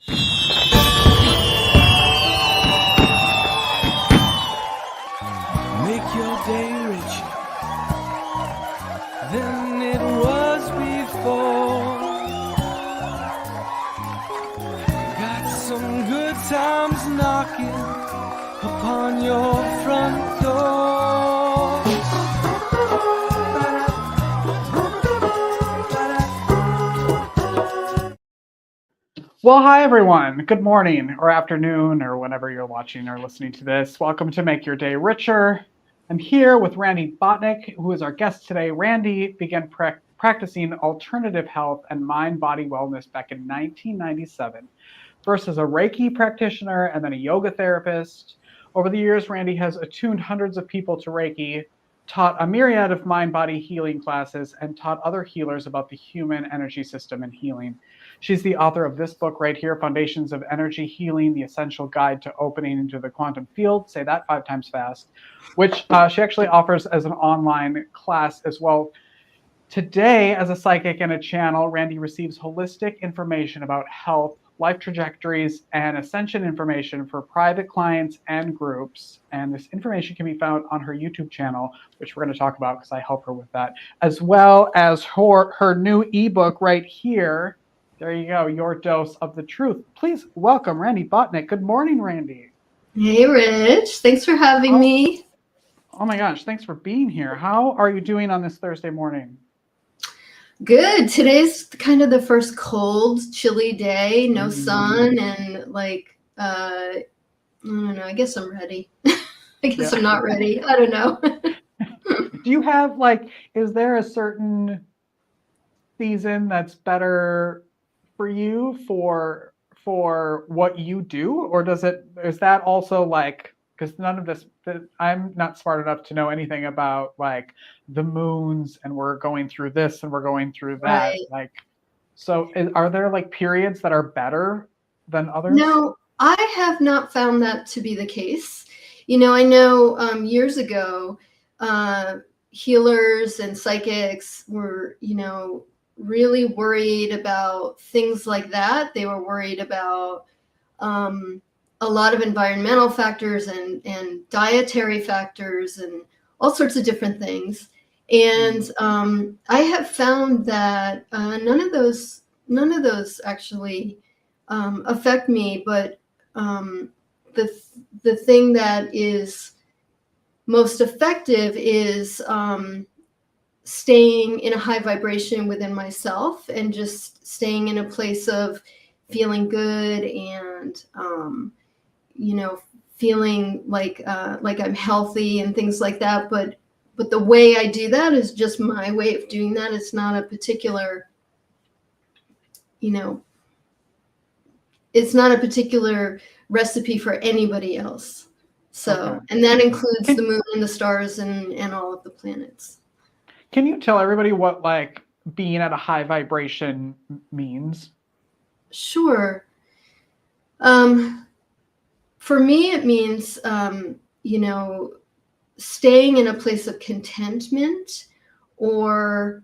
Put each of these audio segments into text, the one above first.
Make your day richer than it was before. Got some good times knocking upon your front door. Well, hi, everyone. Good morning or afternoon or whenever you're watching or listening to this. Welcome to Make Your Day Richer. I'm here with Randi Botnick, who is our guest today. Randi began practicing alternative health and mind-body wellness back in 1997. First as a Reiki practitioner and then a yoga therapist. Over the years, Randi has attuned hundreds of people to Reiki, taught a myriad of mind-body healing classes, and taught other healers about the human energy system and healing. She's the author of this book right here, Foundations of Energy Healing, The Essential Guide to Opening into the Quantum Field. Say that 5 times fast, which she actually offers as an online class as well. Today, as a psychic and a channel, Randi receives holistic information about health, life trajectories, and ascension information for private clients and groups. And this information can be found on her YouTube channel, which we're going to talk about because I help her with that, as well as her new ebook right here. There you go, Your Dose of the Truth. Please welcome Randi Botnick. Good morning, Randi. Hey, Rich. Thanks for having me. Oh my gosh, thanks for being here. How are you doing on this Thursday morning? Good. Today's kind of the first cold, chilly day, no sun, and I don't know. I guess I'm ready. I guess I'm not ready. I don't know. Do you have is there a certain season that's better for you for what you do, or is that also because none of this, I'm not smart enough to know anything about the moons and we're going through this and we're going through that. Right. Are there periods that are better than others? No, I have not found that to be the case. I know years ago, healers and psychics were, really worried about things like that. They were worried about a lot of environmental factors and dietary factors and all sorts of different things. And I have found that none of those actually affect me. But the thing that is most effective is staying in a high vibration within myself and just staying in a place of feeling good and feeling like I'm healthy and things like that. But the way I do that is just my way of doing that. It's not a particular, it's not a particular recipe for anybody else. So, and that includes the moon and the stars and all of the planets. Can you tell everybody what being at a high vibration means? Sure. For me, it means, staying in a place of contentment or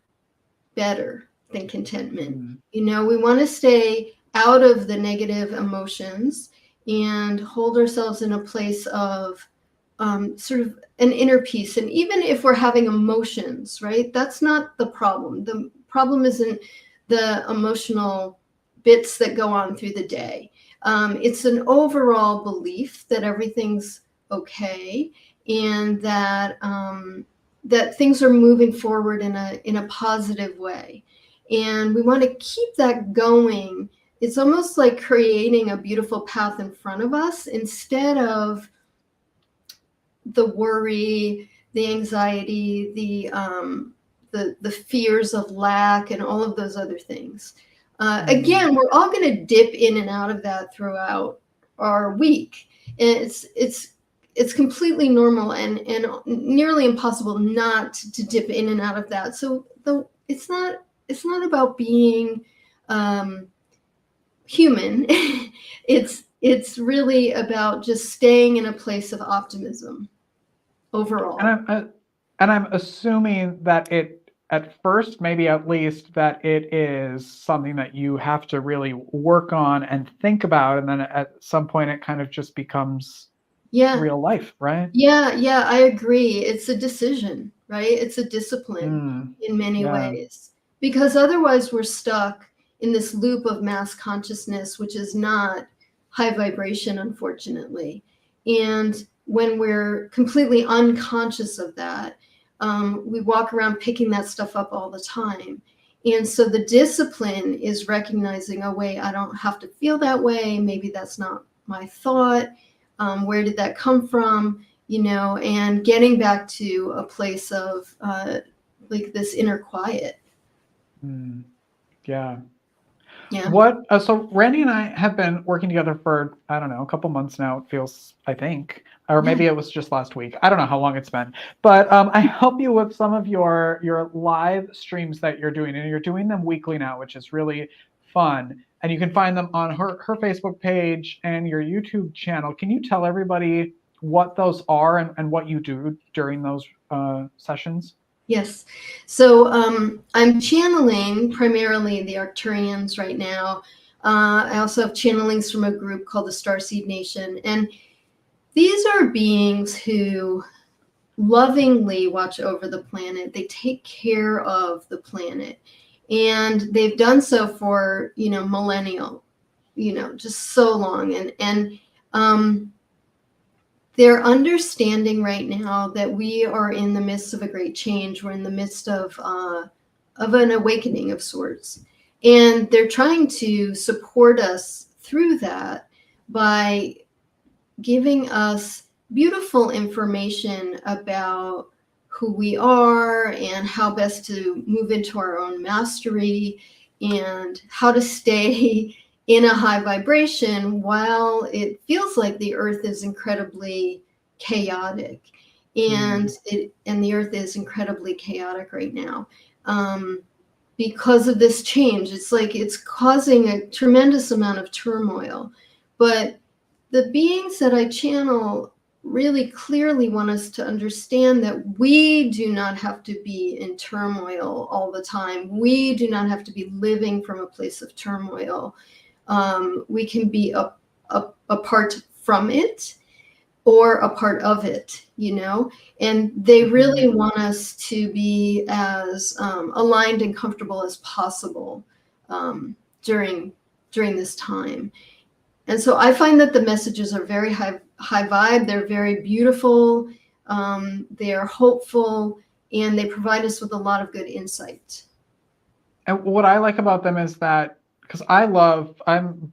better than contentment. We want to stay out of the negative emotions and hold ourselves in a place of sort of an inner peace. And even if we're having emotions, right, that's not the problem. The problem isn't the emotional bits that go on through the day. It's an overall belief that everything's okay and that that things are moving forward in a positive way. And we want to keep that going. It's almost like creating a beautiful path in front of us instead of the worry, the anxiety, the fears of lack, and all of those other things. Again, we're all going to dip in and out of that throughout our week, and it's completely normal and nearly impossible not to dip in and out of that. So it's not about being human. It's really about just staying in a place of optimism overall. And I'm assuming that it at first, maybe at least, that it is something that you have to really work on and think about, and then at some point it kind of just becomes Yeah. real life, right? Yeah, I agree. It's a decision, right? It's a discipline Mm, in many yeah. ways. Because otherwise we're stuck in this loop of mass consciousness, which is not high vibration, unfortunately. And when we're completely unconscious of that, we walk around picking that stuff up all the time. And so the discipline is recognizing, oh, wait, I don't have to feel that way. Maybe that's not my thought. Where did that come from? You know, and getting back to a place of like this inner quiet. Mm, yeah. Yeah. What, so Randy and I have been working together for, I don't know, a couple months now, it feels, I think, or Yeah. maybe it was just last week. I don't know how long it's been, but I help you with some of your live streams that you're doing, and you're doing them weekly now, which is really fun. And you can find them on her Facebook page and your YouTube channel. Can you tell everybody what those are and what you do during those sessions? Yes. So I'm channeling primarily the Arcturians right now. I also have channelings from a group called the Starseed Nation. And these are beings who lovingly watch over the planet. They take care of the planet. And they've done so for, millennial, just so long. And they're understanding right now that we are in the midst of a great change. We're in the midst of an awakening of sorts. And they're trying to support us through that by giving us beautiful information about who we are and how best to move into our own mastery and how to stay in a high vibration while it feels like the earth is incredibly chaotic. And the earth is incredibly chaotic right now. Because of this change, it's like it's causing a tremendous amount of turmoil. But the beings that I channel really clearly want us to understand that we do not have to be in turmoil all the time. We do not have to be living from a place of turmoil. We can be apart from it or a part of it, and they really want us to be as aligned and comfortable as possible during this time. And so I find that the messages are very high vibe. They're very beautiful. They are hopeful, and they provide us with a lot of good insight. And what I like about them is that, because I'm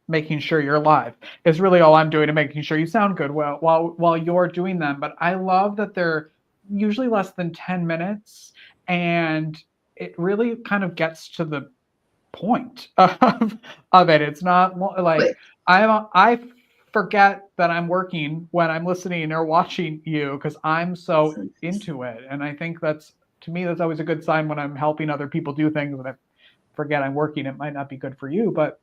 making sure you're live. Is really all I'm doing, and making sure you sound good while you're doing them. But I love that they're usually less than 10 minutes, and it really kind of gets to the point of it. It's not like I forget that I'm working when I'm listening or watching you, because I'm so into it. And I think to me, that's always a good sign when I'm helping other people do things and I forget I'm working. It might not be good for you, but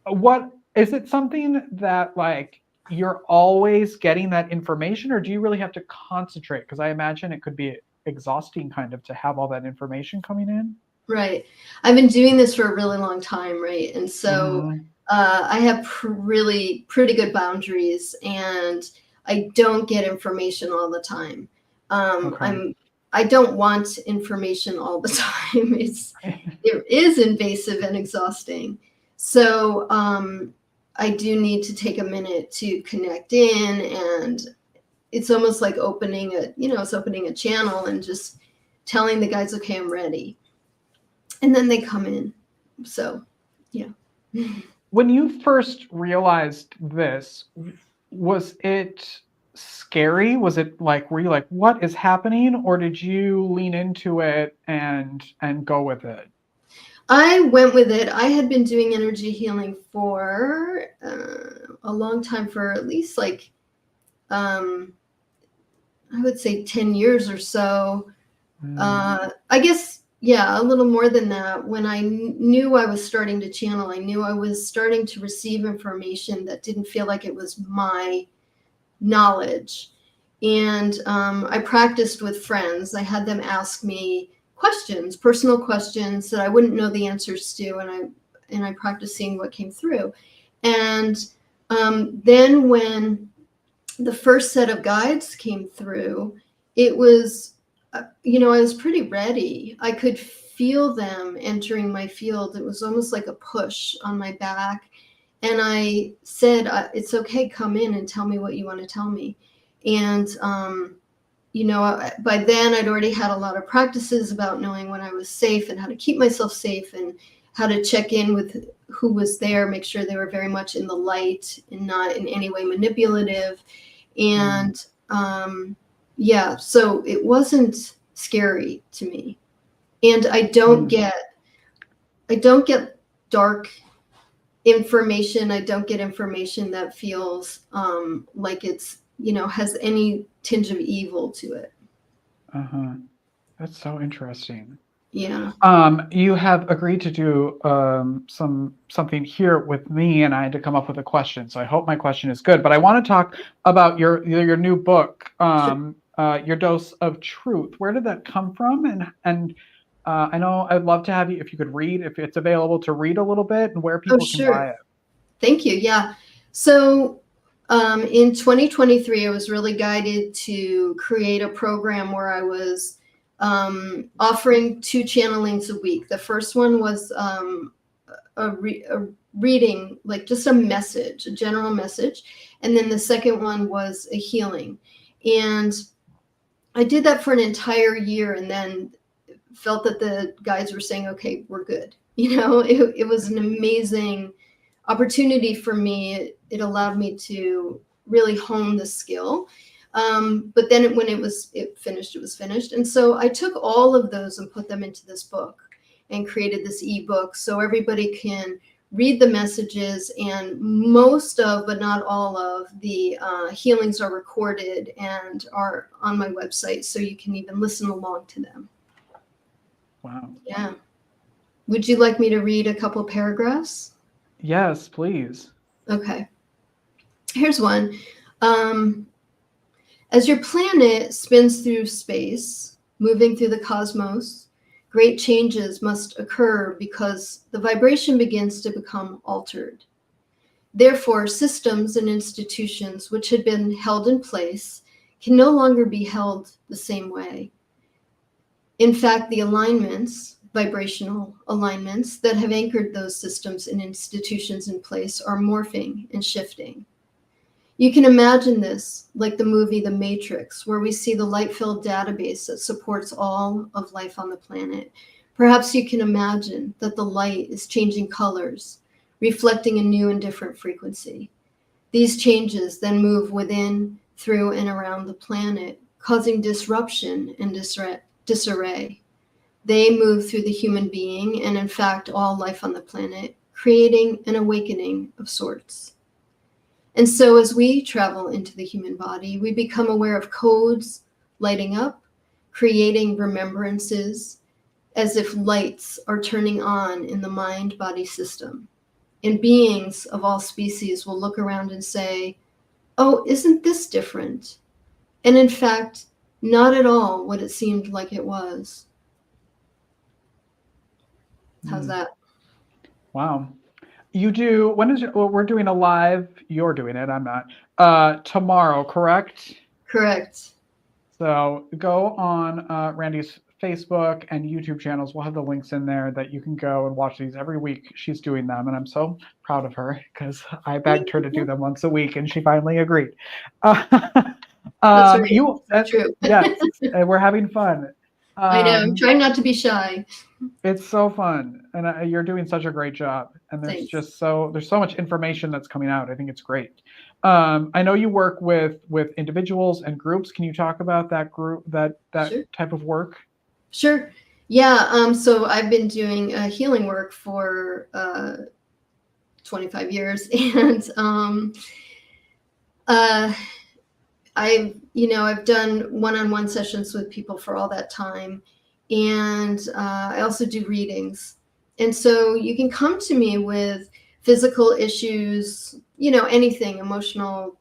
what is it, something that like you're always getting that information, or do you really have to concentrate? Because I imagine it could be exhausting kind of to have all that information coming in. Right. I've been doing this for a really long time, right? And so I have really pretty good boundaries, and I don't get information all the time. I don't want information all the time. It is invasive and exhausting. So I do need to take a minute to connect in, and it's almost like opening a channel and just telling the guys, okay, I'm ready. And then they come in. So, yeah. When you first realized this, was it scary? Was it like, were you like, what is happening? Or did you lean into it and go with it? I went with it. I had been doing energy healing for a long time, for at least like, I would say 10 years or so. I guess, yeah, a little more than that. When I knew I was starting to channel, I knew I was starting to receive information that didn't feel like it was my knowledge. And I practiced with friends. I had them ask me questions, personal questions that I wouldn't know the answers to, and I practiced seeing what came through. And then when the first set of guides came through, it was, I was pretty ready. I could feel them entering my field. It was almost like a push on my back. And I said, it's okay, come in and tell me what you want to tell me. And, by then I'd already had a lot of practices about knowing when I was safe and how to keep myself safe and how to check in with who was there, make sure they were very much in the light and not in any way manipulative. And so it wasn't scary to me. And I don't get dark information. I don't get information that feels like it's, has any tinge of evil to it. That's so interesting. Yeah. You have agreed to do something here with me, and I had to come up with a question. So I hope my question is good. But I want to talk about your new book, Your Dose of Truth. Where did that come from? And I know I'd love to have you, if you could read, if it's available to read a little bit, and where people can buy it. Thank you. Yeah. So in 2023, I was really guided to create a program where I was offering 2 channelings a week. The first one was a reading, like just a message, a general message. And then the second one was a healing. And I did that for an entire year, and then felt that the guides were saying, okay, we're good. It was an amazing opportunity for me. It allowed me to really hone the skill. But then when it was finished. And so I took all of those and put them into this book and created this ebook so everybody can read the messages, and most of, but not all of, the healings are recorded and are on my website, so you can even listen along to them. Wow. Yeah. Would you like me to read a couple paragraphs? Yes, please. Okay. Here's one. As your planet spins through space, moving through the cosmos, great changes must occur because the vibration begins to become altered. Therefore, systems and institutions which had been held in place can no longer be held the same way. In fact, the alignments, vibrational alignments that have anchored those systems and institutions in place are morphing and shifting. You can imagine this like the movie The Matrix, where we see the light-filled database that supports all of life on the planet. Perhaps you can imagine that the light is changing colors, reflecting a new and different frequency. These changes then move within, through, and around the planet, causing disruption and disarray. They move through the human being and, in fact, all life on the planet, creating an awakening of sorts. And so as we travel into the human body, we become aware of codes lighting up, creating remembrances, as if lights are turning on in the mind-body system. And beings of all species will look around and say, oh, isn't this different? And in fact, not at all what it seemed like it was. How's that? Wow. You do, we're doing a live, you're doing it, I'm not, tomorrow, correct? Correct. So go on Randi's Facebook and YouTube channels. We'll have the links in there that you can go and watch these every week. She's doing them, and I'm so proud of her because I begged her to do them once a week, and she finally agreed. That's right. That's true. Yes, and we're having fun. I know. I'm trying not to be shy. It's so fun, and you're doing such a great job. And there's so much information that's coming out. I think it's great. I know you work with individuals and groups. Can you talk about that group, that Sure. type of work? Sure. Yeah. So I've been doing healing work for 25 years, and I've done one-on-one sessions with people for all that time, and I also do readings. And so you can come to me with physical issues, anything, emotional,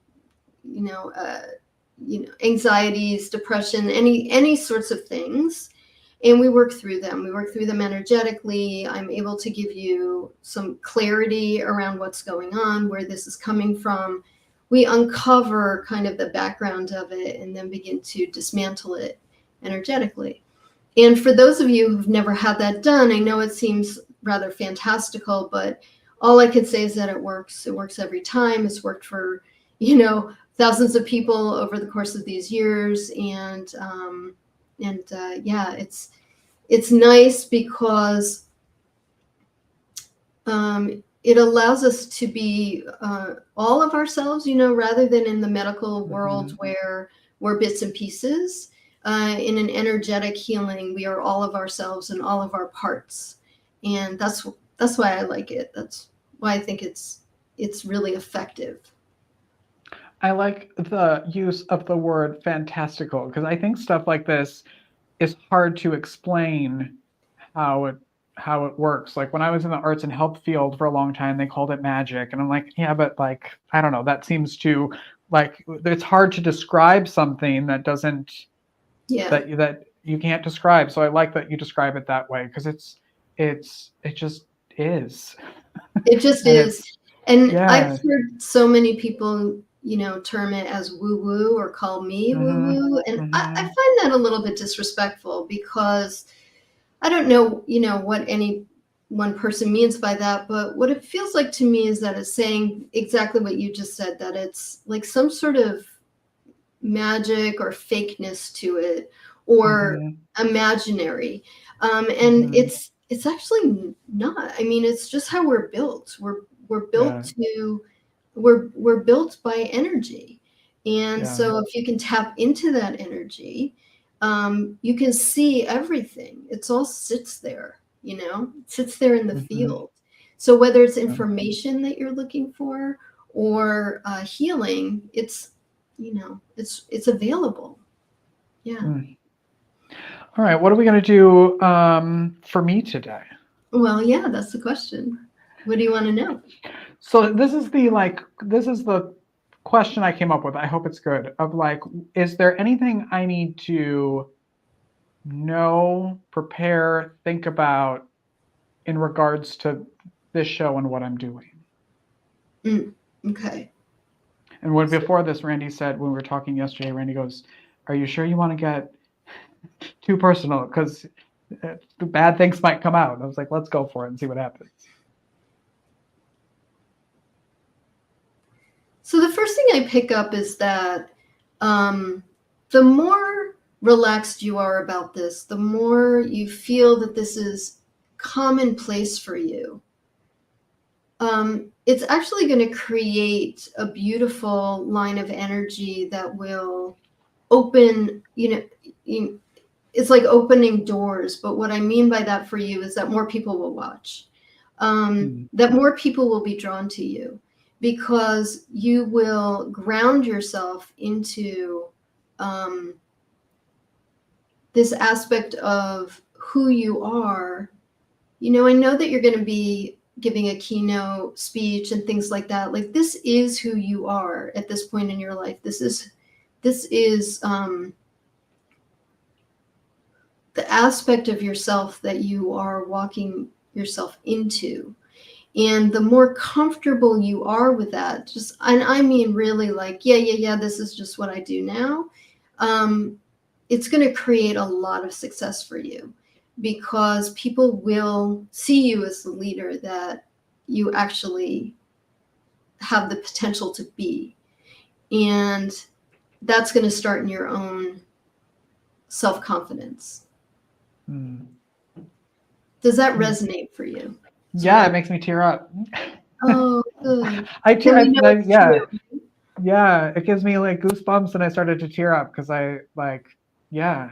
anxieties, depression, any sorts of things. And we work through them. We work through them energetically. I'm able to give you some clarity around what's going on, where this is coming from. We uncover kind of the background of it and then begin to dismantle it energetically. And for those of you who've never had that done, I know it seems rather fantastical, but all I could say is that it works. It works every time. It's worked for, thousands of people over the course of these years. And yeah, it's nice because it allows us to be all of ourselves, rather than in the medical world where we're bits and pieces. In an energetic healing, we are all of ourselves and all of our parts. And that's why I like it. That's why I think it's really effective. I like the use of the word fantastical, because I think stuff like this is hard to explain how it works. Like when I was in the arts and health field for a long time, they called it magic. And I'm like, yeah, but like, I don't know, that seems to like, it's hard to describe something that doesn't, that you can't describe. So I like that you describe it that way, because it just is. It just is. And I've heard so many people, term it as woo-woo or call me woo-woo. And I find that a little bit disrespectful, because I don't know, what any one person means by that, but what it feels like to me is that it's saying exactly what you just said, that it's like some sort of magic or fakeness to it, or imaginary. And it's actually not. I mean, it's just how we're built. We're built to, we're built by energy. And so if you can tap into that energy, you can see everything. It's all sits there, it sits there in the field. So whether it's information that you're looking for or healing, it's available. Yeah. All right. What are we going to do for me today? Well, yeah, that's the question. What do you want to know? So this is the question I came up with. I hope it's good. Of like, is there anything I need to know, prepare, think about in regards to this show and what I'm doing? Okay. And before this, Randy said, when we were talking yesterday, Randy goes, "Are you sure you want to get too personal? Because bad things might come out." And I was like, let's go for it and see what happens. So the first thing I pick up is that the more relaxed you are about this, the more you feel that this is commonplace for you. It's actually going to create a beautiful line of energy that will open, it's like opening doors. But what I mean by that for you is that more people will watch, that more people will be drawn to you, because you will ground yourself into this aspect of who you are. I know that you're going to be giving a keynote speech and things like that. Like, this is who you are at this point in your life. This is the aspect of yourself that you are walking yourself into. And the more comfortable you are with that, and I mean really like, yeah, this is just what I do now. It's going to create a lot of success for you, because people will see you as the leader that you actually have the potential to be. And that's going to start in your own self-confidence. Does that resonate for you? Yeah, it makes me tear up. Oh, good. Yeah, it gives me like goosebumps, and I started to tear up because yeah.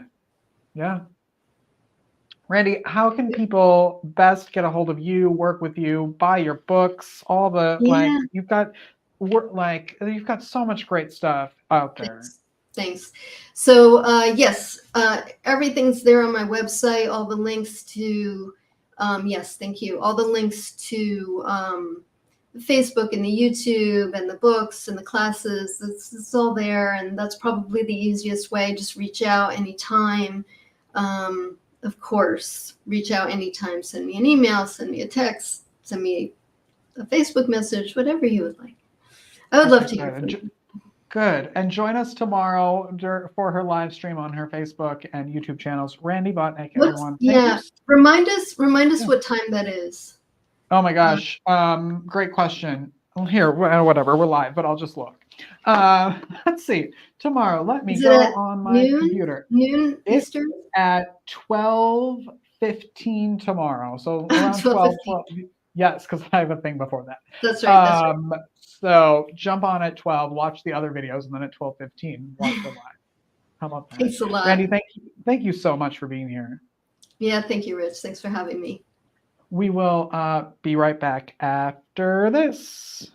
Randy, how can people best get a hold of you, work with you, buy your books, all the you've got so much great stuff out there. Thanks. So yes, everything's there on my website. All the links to yes, thank you. All the links to Facebook and the YouTube and the books and the classes, it's all there. And that's probably the easiest way. Just reach out anytime. Of course, reach out anytime. Send me an email, send me a text, send me a Facebook message, whatever you would like. I would love to hear from you. Good. And join us tomorrow for her live stream on her Facebook and YouTube channels. Randi Botnick, everyone. Remind us what time that is. Oh my gosh. Great question. Here, whatever. We're live, but I'll just look. Let's see. Tomorrow, let me go on my computer. Noon Eastern? At 12:15 tomorrow. So around 12. Yes, because I have a thing before that. That's right. So jump on at 12, watch the other videos, and then at 12:15, watch the live. How about that? Thanks a lot. Randi, thank you so much for being here. Yeah, thank you, Rich. Thanks for having me. We will be right back after this.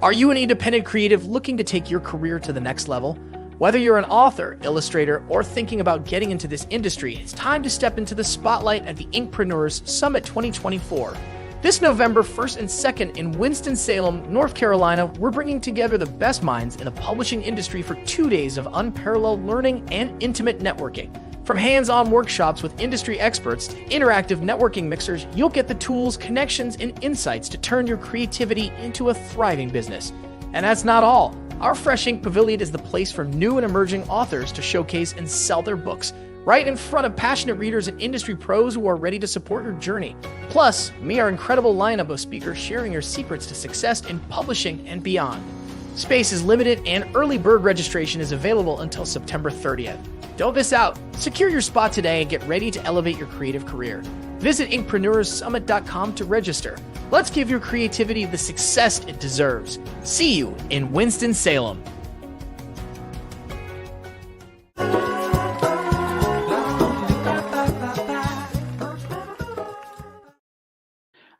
Are you an independent creative looking to take your career to the next level? Whether you're an author, illustrator, or thinking about getting into this industry, it's time to step into the spotlight at the Inkpreneurs Summit 2024. This November 1st and 2nd in Winston-Salem, North Carolina, we're bringing together the best minds in the publishing industry for 2 days of unparalleled learning and intimate networking. From hands-on workshops with industry experts to interactive networking mixers, you'll get the tools, connections, and insights to turn your creativity into a thriving business. And that's not all. Our Fresh Ink Pavilion is the place for new and emerging authors to showcase and sell their books, right in front of passionate readers and industry pros who are ready to support your journey. Plus, meet our incredible lineup of speakers sharing your secrets to success in publishing and beyond. Space is limited and early bird registration is available until September 30th. Don't miss out. Secure your spot today and get ready to elevate your creative career. Visit inkpreneursummit.com to register. Let's give your creativity the success it deserves. See you in Winston-Salem.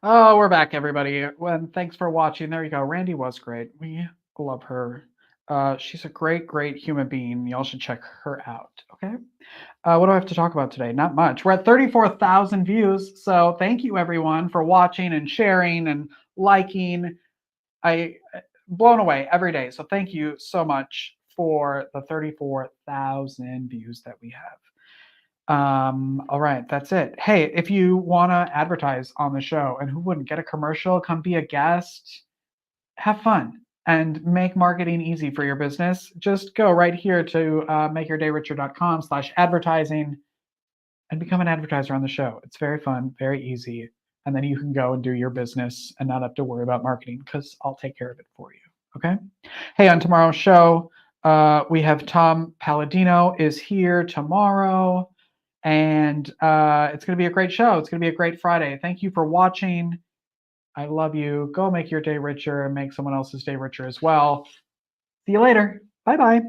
Oh, we're back, everybody. Well, thanks for watching. There you go. Randi was great. We love her. She's a great, great human being. Y'all should check her out. Okay. What do I have to talk about today? Not much. We're at 34,000 views. So thank you, everyone, for watching and sharing and liking. I'm blown away every day. So thank you so much for the 34,000 views that we have. All right, that's it. Hey, if you want to advertise on the show, and who wouldn't, get a commercial, come be a guest, have fun, and make marketing easy for your business, just go right here to makeyourdayricher.com/advertising and become an advertiser on the show. It's very fun, very easy. And then you can go and do your business and not have to worry about marketing because I'll take care of it for you. Okay. Hey, on tomorrow's show, we have Tom Palladino is here tomorrow. And it's going to be a great show. It's going to be a great Friday. Thank you for watching. I love you. Go make your day richer and make someone else's day richer as well. See you later. Bye-bye.